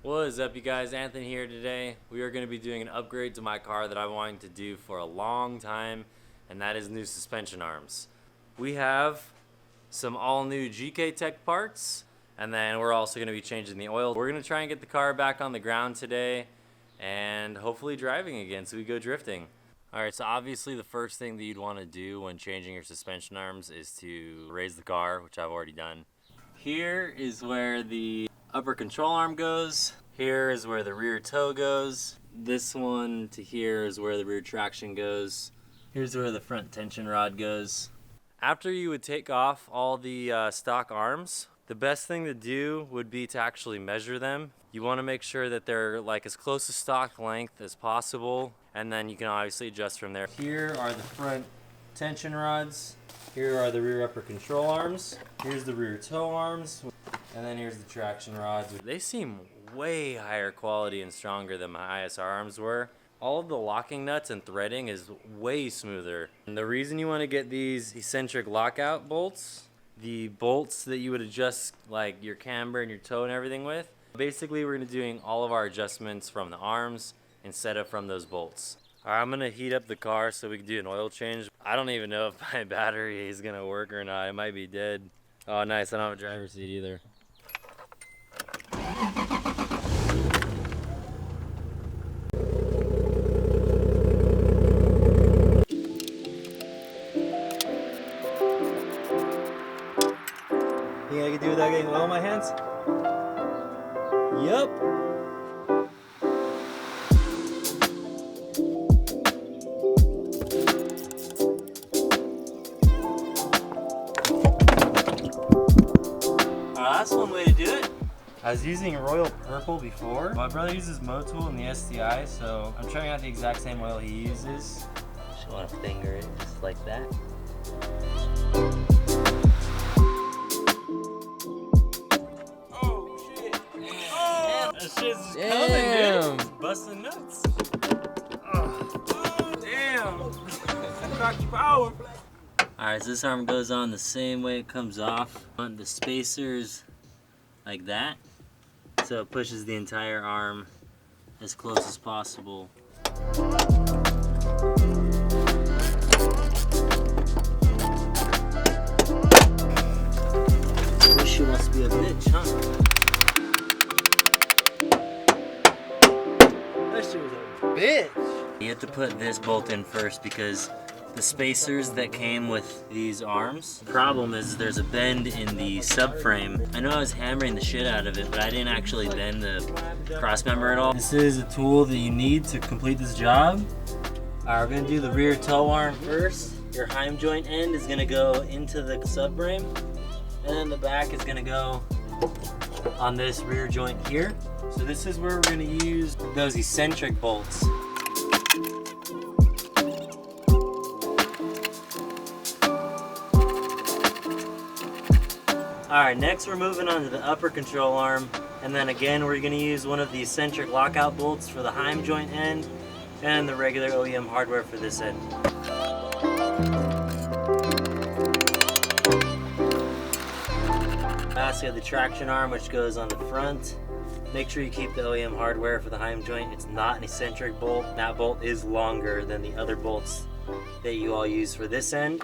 What is up, you guys? Anthony here today. We are going to be doing an upgrade to my car that I've wanted to do for a long time, and that is new suspension arms. We have some all-new Gktech parts, and then we're also going to be changing the oil. We're going to try and get the car back on the ground today and hopefully driving again so we go drifting. Alright, so obviously the first thing that you'd want to do when changing your suspension arms is to raise the car, which I've already done. Here is where the upper control arm goes. Here is where the rear toe goes. This one to here is where the rear traction goes. Here's where the front tension rod goes. After you would take off all the stock arms, the best thing to do would be to actually measure them. You want to make sure that they're like as close to stock length as possible, and then you can obviously adjust from there. Here are the front tension rods. Here are the rear upper control arms. Here's the rear toe arms. And then here's the traction rods. They seem way higher quality and stronger than my ISR arms were. All of the locking nuts and threading is way smoother. And the reason you want to get these eccentric lockout bolts, the bolts that you would adjust like your camber and your toe and everything with, basically we're going to be doing all of our adjustments from the arms instead of from those bolts. Alright, I'm going to heat up the car so we can do an oil change. I don't even know if my battery is going to work or not. It might be dead. Oh nice, I don't have a driver's seat either. Think I can do without getting oil on my hands? Yup. That's one way to do it. I was using Royal Purple before. My brother uses Motul in the STI, so I'm trying out the exact same oil he uses. Just want to finger it just like that. Oh shit! Oh, that shit's just coming, dude. It's busting nuts. Oh, damn! Cracked your power. Alright, so this arm goes on the same way it comes off. On the spacers like that, so it pushes the entire arm as close as possible. This shit must be a bitch, huh? That shit was a bitch! You have to put this bolt in first because the spacers that came with these arms, the problem is there's a bend in the subframe. I know I was hammering the shit out of it, but I didn't actually bend the cross member at all. This is a tool that you need to complete this job. Alright, we're gonna do the rear toe arm first. Your heim joint end is gonna go into the subframe, and then the back is gonna go on this rear joint here. So this is where we're gonna use those eccentric bolts. Alright, next we're moving on to the upper control arm, and then again we're going to use one of the eccentric lockout bolts for the heim joint end, and the regular OEM hardware for this end. Lastly, the traction arm, which goes on the front. Make sure you keep the OEM hardware for the heim joint. It's not an eccentric bolt. That bolt is longer than the other bolts that you all use for this end.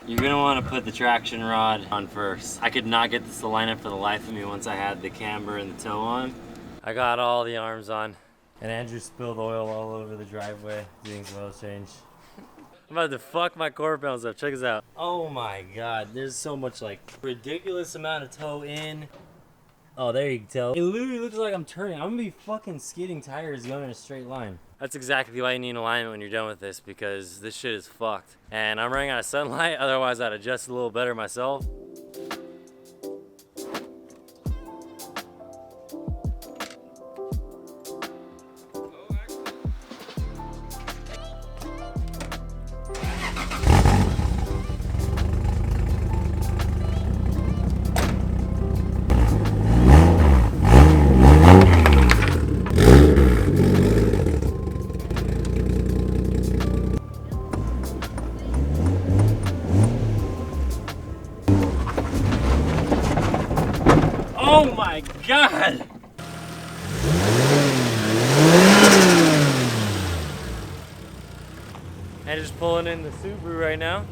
You're going to want to put the traction rod on first. I could not get this to line up for the life of me once I had the camber and the toe on. I got all the arms on. And Andrew spilled oil all over the driveway doing some oil change. I'm about to fuck my quarter pounds up. Check this out. Oh my god, there's so much like ridiculous amount of toe in. Oh, there you can tell. It literally looks like I'm turning. I'm gonna be fucking skidding tires going in a straight line. That's exactly why you need an alignment when you're done with this, because this shit is fucked. And I'm running out of sunlight, otherwise I'd adjust a little better myself. Oh my God! And just pulling in the Subaru right now.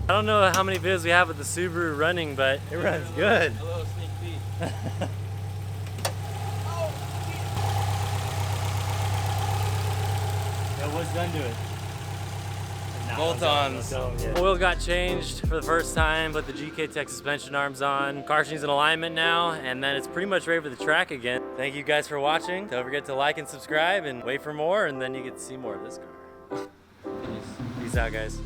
I don't know how many videos we have with the Subaru running, but it runs good. A little sneak peek. Yeah, what's done to it? Bolt-ons. Oil got changed for the first time, put the Gktech suspension arms on. Car's in alignment now, and then it's pretty much ready for the track again. Thank you guys for watching. Don't forget to like and subscribe and wait for more, and then you get to see more of this car. Peace out, guys.